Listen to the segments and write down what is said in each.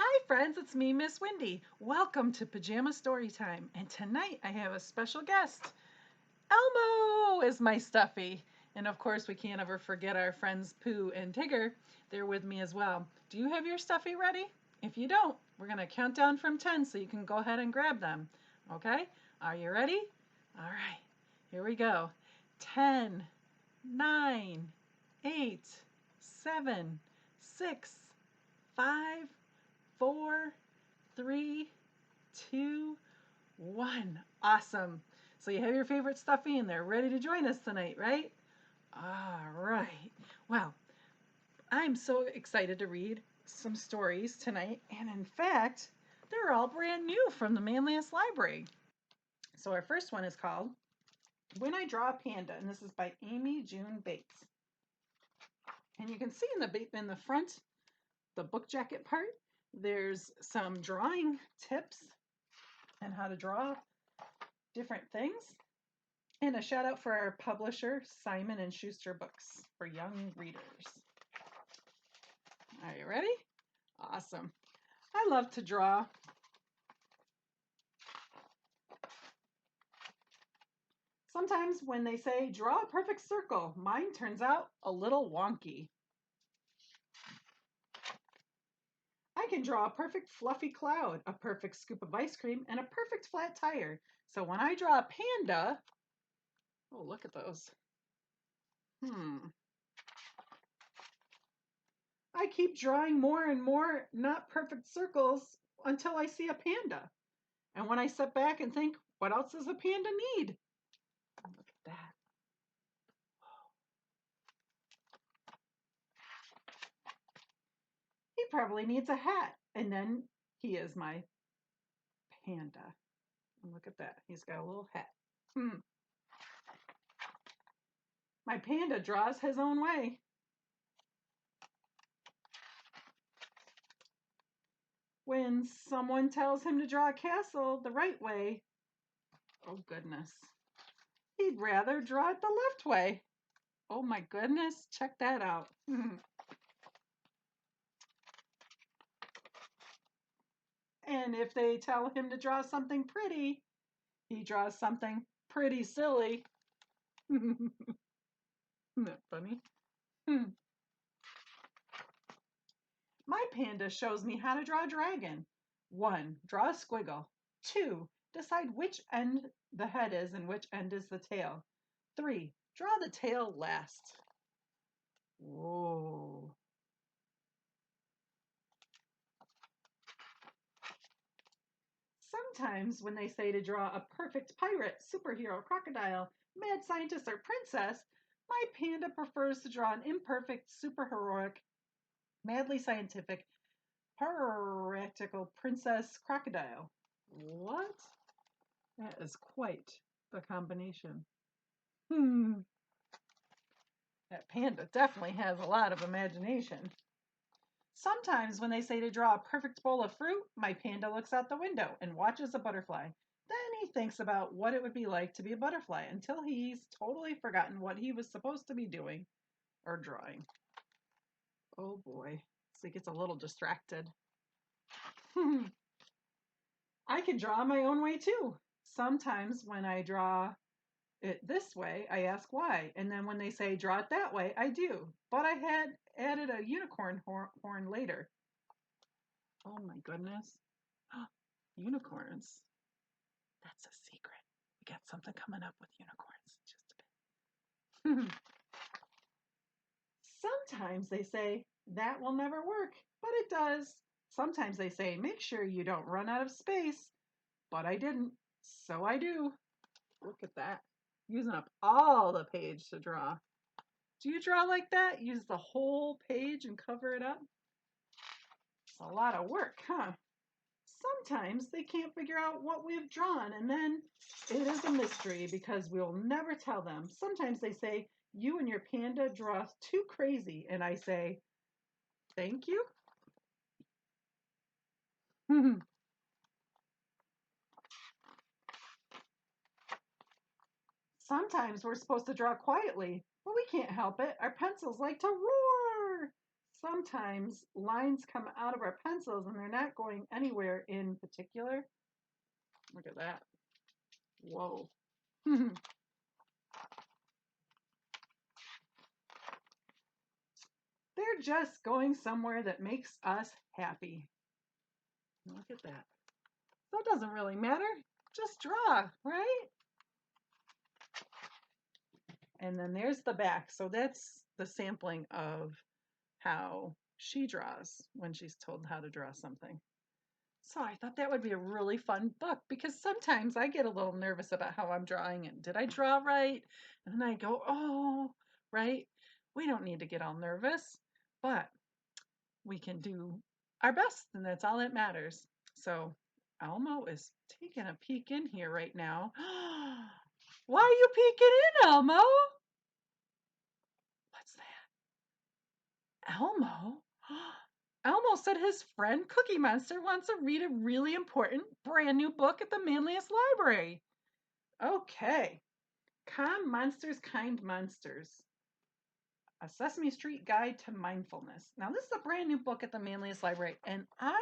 Hi friends, it's me, Miss Wendy. Welcome to Pajama Story Time. And tonight I have a special guest. Elmo is my stuffy. And of course, we can't ever forget our friends Pooh and Tigger. They're with me as well. Do you have your stuffy ready? If you don't, we're going to count down from 10 so you can go ahead and grab them. Okay? Are you ready? All right. Here we go. 10, 9, 8, 7, 6, 5, 4, 3, 2, 1. Awesome. So you have your favorite stuffy and they're ready to join us tonight, right? All right. Well, I'm so excited to read some stories tonight. And in fact, they're all brand new from the Manlius Library. So our first one is called When I Draw a Panda. And this is by Amy June Bates. And you can see in the front, the book jacket part, there's some drawing tips and how to draw different things. And a shout out for our publisher, Simon and Schuster Books, for young readers. Are you ready? Awesome. I love to draw. Sometimes when they say draw a perfect circle, mine turns out a little wonky. I can draw a perfect fluffy cloud, a perfect scoop of ice cream, and a perfect flat tire. So when I draw a panda, oh, look at those. I keep drawing more and more not perfect circles until I see a panda. And when I step back and think, what else does a panda need? Look at that. He probably needs a hat. And then he is my panda. And look at that. He's got a little hat. My panda draws his own way. When someone tells him to draw a castle the right way, oh goodness, he'd rather draw it the left way. Oh my goodness, check that out. And if they tell him to draw something pretty, he draws something pretty silly. Isn't that funny? My panda shows me how to draw a dragon. 1. Draw a squiggle. 2. Decide which end the head is and which end is the tail. 3. Draw the tail last. Whoa. Sometimes when they say to draw a perfect pirate, superhero, crocodile, mad scientist, or princess, my panda prefers to draw an imperfect, superheroic, madly scientific, practical princess crocodile. What? That is quite the combination. That panda definitely has a lot of imagination. Sometimes when they say to draw a perfect bowl of fruit, my panda looks out the window and watches a butterfly. Then he thinks about what it would be like to be a butterfly until he's totally forgotten what he was supposed to be doing or drawing. Oh boy. So he gets a little distracted. I can draw my own way too. Sometimes when I draw it this way, I ask why. And then when they say draw it that way, I do. But I had added a unicorn horn later. Oh my goodness. Unicorns. That's a secret. We got something coming up with unicorns in just a bit. Sometimes they say that will never work, but it does. Sometimes they say make sure you don't run out of space, but I didn't. So I do. Look at that. Using up all the page to draw. Do you draw like that? Use the whole page and cover it up? It's a lot of work, huh? Sometimes they can't figure out what we've drawn, and then it is a mystery because we'll never tell them. Sometimes they say, you and your panda draw too crazy, and I say, thank you. Sometimes we're supposed to draw quietly, but we can't help it. Our pencils like to roar. sometimes lines come out of our pencils and they're not going anywhere in particular. Look at that. Whoa. They're just going somewhere that makes us happy. Look at that. So it doesn't really matter. Just draw, right? And then there's the back. So that's the sampling of how she draws when she's told how to draw something. So I thought that would be a really fun book because sometimes I get a little nervous about how I'm drawing and did I draw right? And then I go, oh, right? We don't need to get all nervous, but we can do our best and that's all that matters. So Elmo is taking a peek in here right now. Why are you peeking in, Elmo? What's that? Elmo? Elmo said his friend Cookie Monster wants to read a really important brand new book at the Manliest Library. Okay. Calm Monsters, Kind Monsters. A Sesame Street Guide to Mindfulness. Now, this is a brand new book at the Manliest Library, and I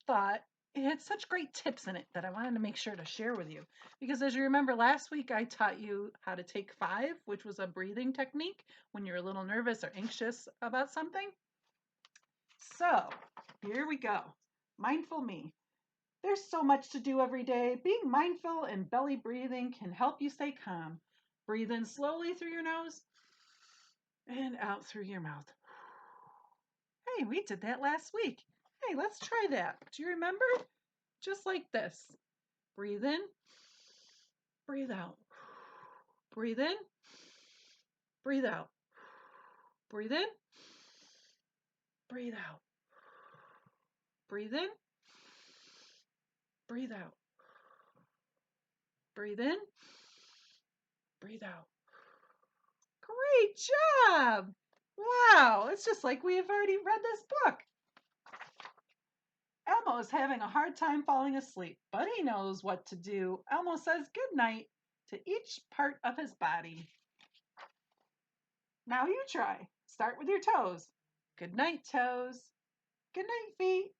thought it had such great tips in it that I wanted to make sure to share with you. Because as you remember, last week I taught you how to take 5, which was a breathing technique when you're a little nervous or anxious about something. So, here we go. Mindful me. There's so much to do every day. Being mindful and belly breathing can help you stay calm. Breathe in slowly through your nose and out through your mouth. Hey, we did that last week. Hey, let's try that. Do you remember? Just like this. Breathe in, breathe out. Breathe in, breathe out. Breathe in, breathe out. Breathe in, breathe out. Breathe in, breathe out. Great job! Wow, it's just like we have already read this book. Elmo is having a hard time falling asleep, but he knows what to do. Elmo says good night to each part of his body. Now you try. Start with your toes. Good night, toes. Good night, feet.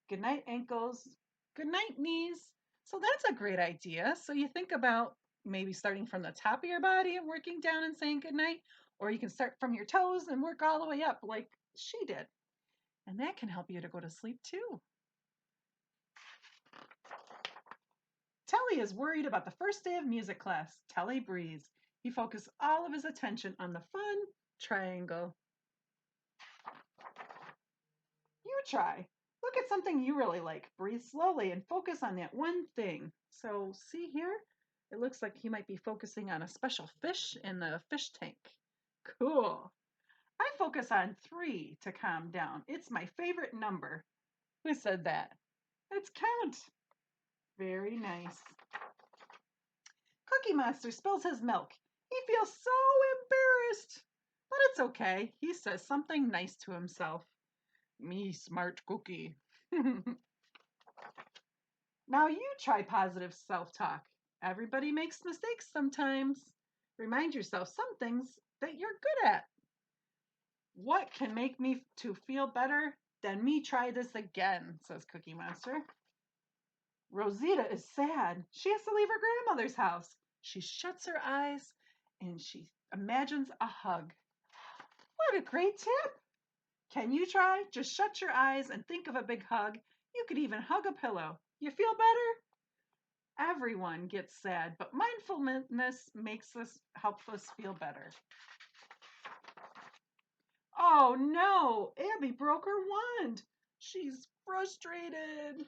Good night, ankles. Good night, knees. So that's a great idea. So you think about maybe starting from the top of your body and working down and saying good night, or you can start from your toes and work all the way up like she did. And that can help you to go to sleep too. Telly is worried about the first day of music class. Telly breathes. He focuses all of his attention on the fun triangle. You try. Look at something you really like. Breathe slowly and focus on that one thing. So see here? It looks like he might be focusing on a special fish in the fish tank. Cool. I focus on 3 to calm down. It's my favorite number. Who said that? Let's count. Very nice. Cookie Monster spills his milk. He feels so embarrassed. But it's okay. He says something nice to himself. Me smart cookie. Now you try positive self-talk. Everybody makes mistakes sometimes. Remind yourself some things that you're good at. What can make me to feel better than me try this again, says Cookie Monster. Rosita is sad. She has to leave her grandmother's house. She shuts her eyes and she imagines a hug. What a great tip! Can you try? Just shut your eyes and think of a big hug. You could even hug a pillow. You feel better? Everyone gets sad, but mindfulness helps us feel better. Oh no, Abby broke her wand. She's frustrated.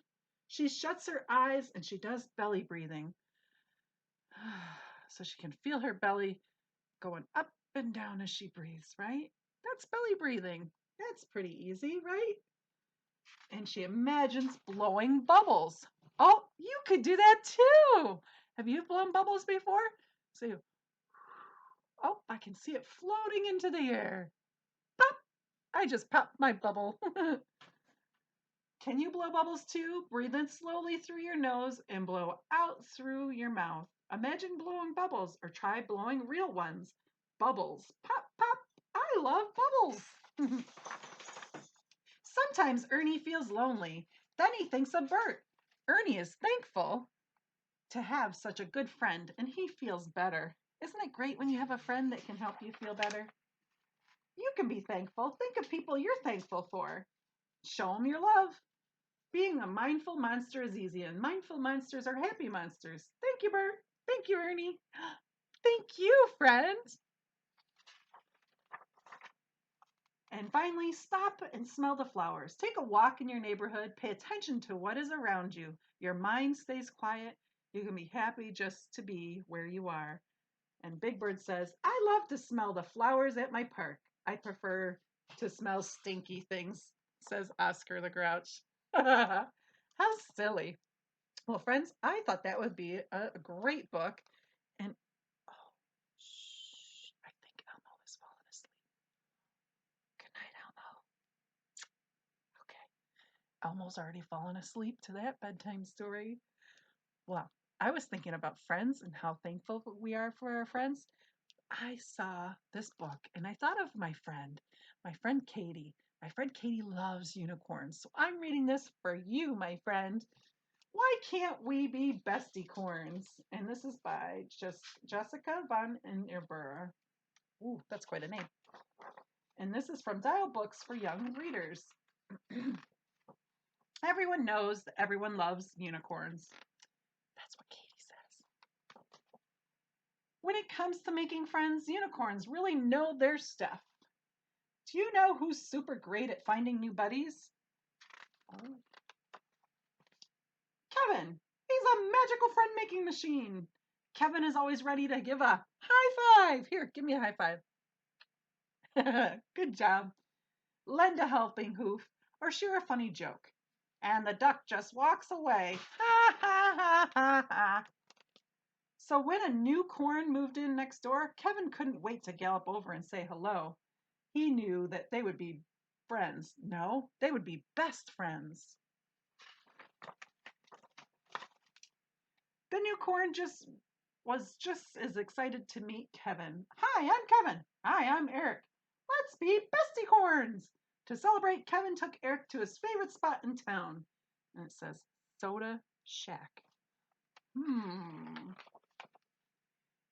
She shuts her eyes and she does belly breathing. So she can feel her belly going up and down as she breathes, right? That's belly breathing. That's pretty easy, right? And she imagines blowing bubbles. Oh, you could do that too. Have you blown bubbles before? So, oh, I can see it floating into the air. Pop! I just popped my bubble. Can you blow bubbles too? Breathe in slowly through your nose and blow out through your mouth. Imagine blowing bubbles or try blowing real ones. Bubbles. Pop, pop. I love bubbles. Sometimes Ernie feels lonely. Then he thinks of Bert. Ernie is thankful to have such a good friend, and he feels better. Isn't it great when you have a friend that can help you feel better? You can be thankful. Think of people you're thankful for. Show them your love. Being a mindful monster is easy, and mindful monsters are happy monsters. Thank you, Bert. Thank you, Ernie. Thank you, friend. And finally, stop and smell the flowers. Take a walk in your neighborhood. Pay attention to what is around you. Your mind stays quiet. You can be happy just to be where you are. And Big Bird says, I love to smell the flowers at my park. I prefer to smell stinky things, says Oscar the Grouch. How silly. Well, friends, I thought that would be a great book. And oh, shh, I think Elmo has fallen asleep. Good night, Elmo. Okay, Elmo's already fallen asleep to that bedtime story. Well, I was thinking about friends and how thankful we are for our friends. I saw this book and I thought of my friend Katie. My friend Katie loves unicorns. So I'm reading this for you, my friend. Why can't we be bestie corns? And this is by Jessica von Ingerborough. Ooh, that's quite a name. And this is from Dial Books for Young Readers. Everyone knows that everyone loves unicorns. That's what Katie says. When it comes to making friends, unicorns really know their stuff. Do you know who's super great at finding new buddies? Oh. Kevin. He's a magical friend making machine. Kevin is always ready to give a high five. Here, give me a high five. Good job. Lend a helping hoof or share a funny joke. And the duck just walks away. Ha ha ha ha ha. So when a new corn moved in next door, Kevin couldn't wait to gallop over and say hello. He knew that they would be friends. No, they would be best friends. The new corn was just as excited to meet Kevin. Hi, I'm Kevin. Hi, I'm Eric. Let's be bestie corns. To celebrate, Kevin took Eric to his favorite spot in town. And it says Soda Shack.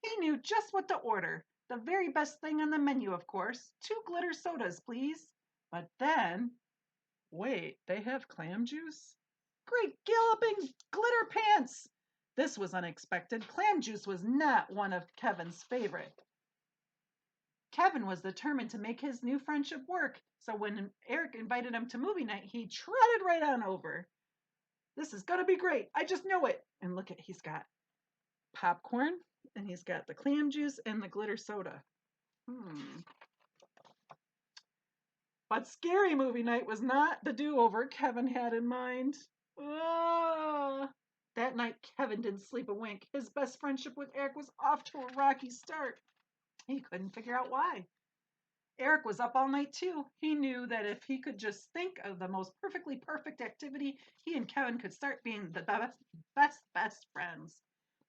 He knew just what to order. The very best thing on the menu, of course. 2 glitter sodas, please. But then, wait, they have clam juice? Great galloping glitter pants! This was unexpected. Clam juice was not one of Kevin's favorite. Kevin was determined to make his new friendship work, so when Eric invited him to movie night, he trotted right on over. This is gonna be great. I just know it. And look at, he's got popcorn, and he's got the clam juice and the glitter soda. But scary movie night was not the do-over Kevin had in mind. Ah. That night, Kevin didn't sleep a wink. His best friendship with Eric was off to a rocky start. He couldn't figure out why. Eric was up all night too. He knew that if he could just think of the most perfectly perfect activity, he and Kevin could start being the best friends.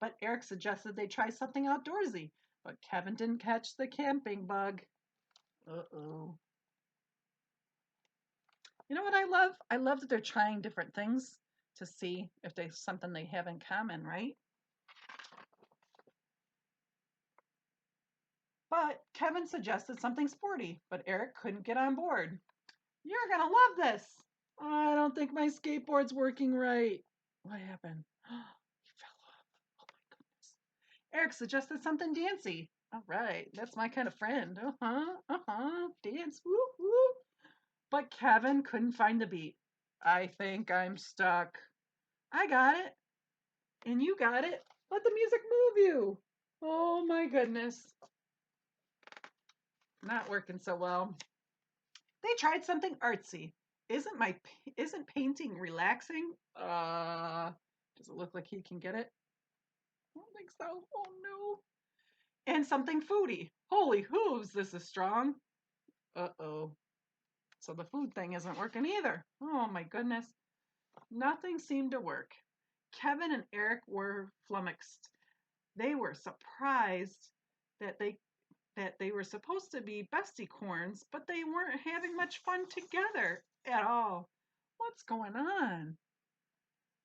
But Eric suggested they try something outdoorsy. But Kevin didn't catch the camping bug. Uh-oh. You know what I love? I love that they're trying different things to see if there's something they have in common, right? But Kevin suggested something sporty, but Eric couldn't get on board. You're gonna love this. I don't think my skateboard's working right. What happened? He fell off. Oh my goodness. Eric suggested something dancey. All right, that's my kind of friend. Dance, woo, woo. But Kevin couldn't find the beat. I think I'm stuck. I got it. And you got it. Let the music move you. Oh my goodness. Not working so well. They tried something artsy. Isn't painting relaxing? Does it look like he can get it? I don't think so. Oh no. And something foodie. Holy hooves, this is strong. Uh-oh. So the food thing isn't working either. Oh my goodness. Nothing seemed to work. Kevin and Eric were flummoxed. They were surprised that that they were supposed to be bestie corns, but they weren't having much fun together at all. What's going on?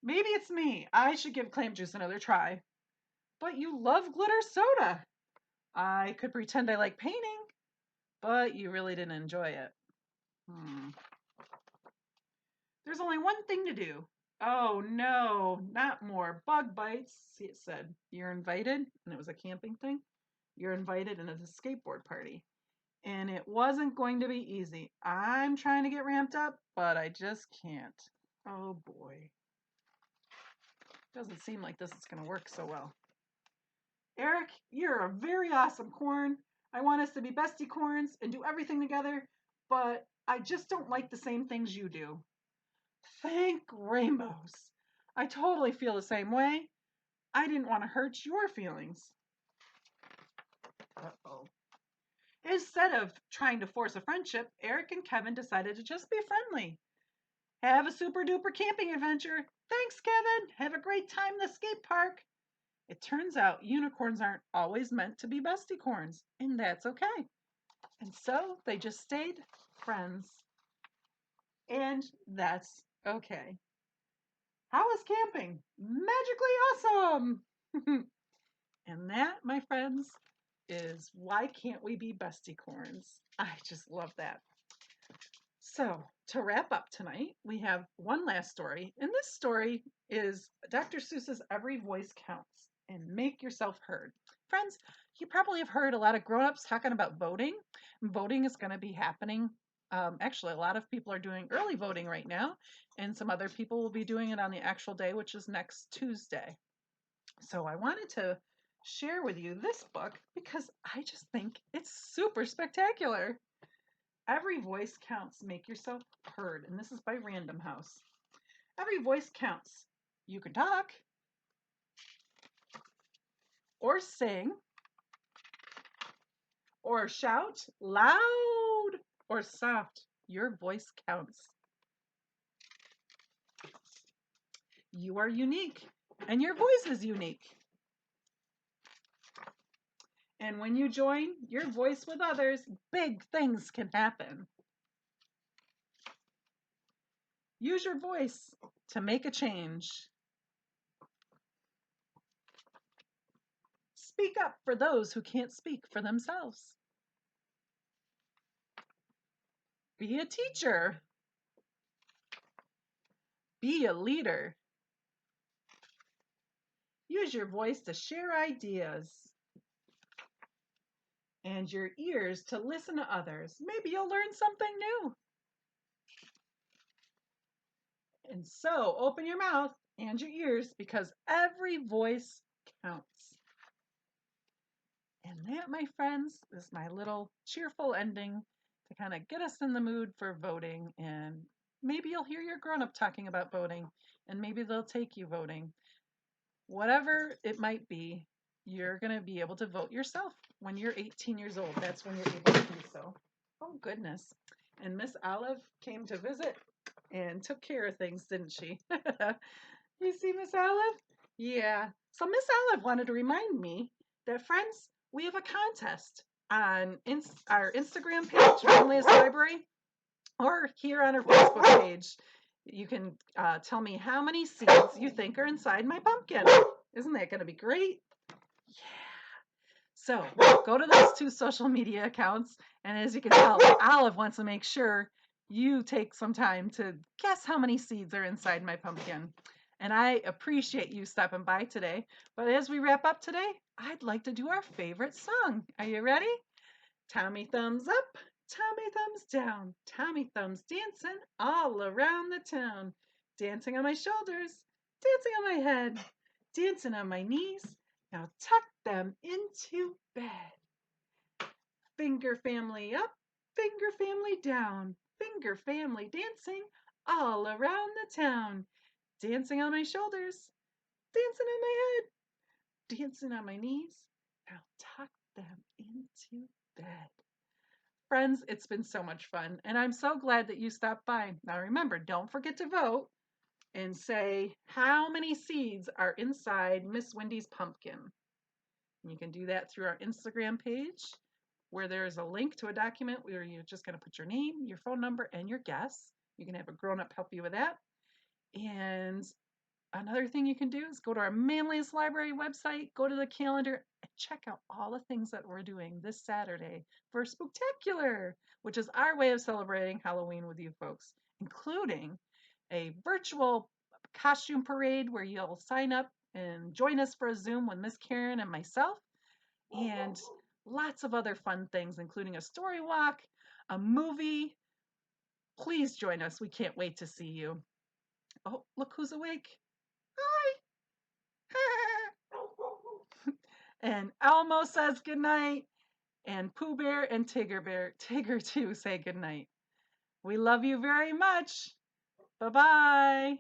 Maybe it's me. I should give clam juice another try. But you love glitter soda. I could pretend I like painting, but you really didn't enjoy it. There's only one thing to do. Oh no, not more bug bites. See, it said, you're invited, and it was a camping thing. You're invited and it's a skateboard party. And it wasn't going to be easy. I'm trying to get ramped up, but I just can't. Oh boy. Doesn't seem like this is going to work so well. Eric, you're a very awesome corn. I want us to be bestie corns and do everything together, but I just don't like the same things you do. Thank rainbows. I totally feel the same way. I didn't want to hurt your feelings. Uh-oh. Instead of trying to force a friendship, Eric and Kevin decided to just be friendly. Have a super duper camping adventure. Thanks, Kevin. Have a great time in the skate park. It turns out unicorns aren't always meant to be bestie corns, and that's okay. And so they just stayed friends. And that's okay. How was camping? Magically awesome! And that, my friends, is why can't we be bestie corns? I just love that. So, to wrap up tonight, we have one last story. And this story is Dr. Seuss's Every Voice Counts and Make Yourself Heard. Friends, you probably have heard a lot of grown-ups talking about voting. Voting is going to be happening. Actually, a lot of people are doing early voting right now, and some other people will be doing it on the actual day, which is next Tuesday. So I wanted to share with you this book because I just think it's super spectacular. Every voice counts. Make yourself heard. And this is by Random House. Every voice counts. You can talk or sing or shout loud or soft. Your voice counts. You are unique and your voice is unique. And when you join your voice with others, big things can happen. Use your voice to make a change. Speak up for those who can't speak for themselves. Be a teacher. Be a leader. Use your voice to share ideas. And your ears to listen to others. Maybe you'll learn something new. And so open your mouth and your ears because every voice counts. And that, my friends, is my little cheerful ending to kind of get us in the mood for voting. And maybe you'll hear your grown-up talking about voting, and maybe they'll take you voting. Whatever it might be, you're going to be able to vote yourself when you're 18 years old. That's when you're able to do so. Oh, goodness. And Miss Olive came to visit and took care of things, didn't she? You see Miss Olive? Yeah. So Miss Olive wanted to remind me that, friends, we have a contest on our Instagram page, Friendliest Library, or here on our Facebook page. You can tell me how many seeds you think are inside my pumpkin. Isn't that going to be great? Yeah. So go to those two social media accounts, and as you can tell, Olive wants to make sure you take some time to guess how many seeds are inside my pumpkin. And I appreciate you stopping by today. But as we wrap up today, I'd like to do our favorite song. Are you ready? Tommy thumbs up, Tommy thumbs down, Tommy thumbs dancing all around the town. Dancing on my shoulders, dancing on my head, dancing on my knees. Now tuck them into bed. Finger family up, finger family down, finger family dancing all around the town. Dancing on my shoulders, dancing on my head, dancing on my knees. Now tuck them into bed. Friends, it's been so much fun, and I'm so glad that you stopped by. Now remember, don't forget to vote and say how many seeds are inside Miss Wendy's pumpkin. And you can do that through our Instagram page where there's a link to a document where you're just going to put your name, your phone number, and your guess. You can have a grown up help you with that. And another thing you can do is go to our Manlius Library website, go to the calendar, and check out all the things that we're doing this Saturday for Spooktacular, which is our way of celebrating Halloween with you folks, including a virtual costume parade where you'll sign up and join us for a Zoom with Miss Karen and myself, and lots of other fun things, including a story walk, a movie. Please join us. We can't wait to see you. Oh, look who's awake. Hi. And Elmo says goodnight, and Pooh Bear and Tigger too say goodnight. We love you very much. Bye-bye.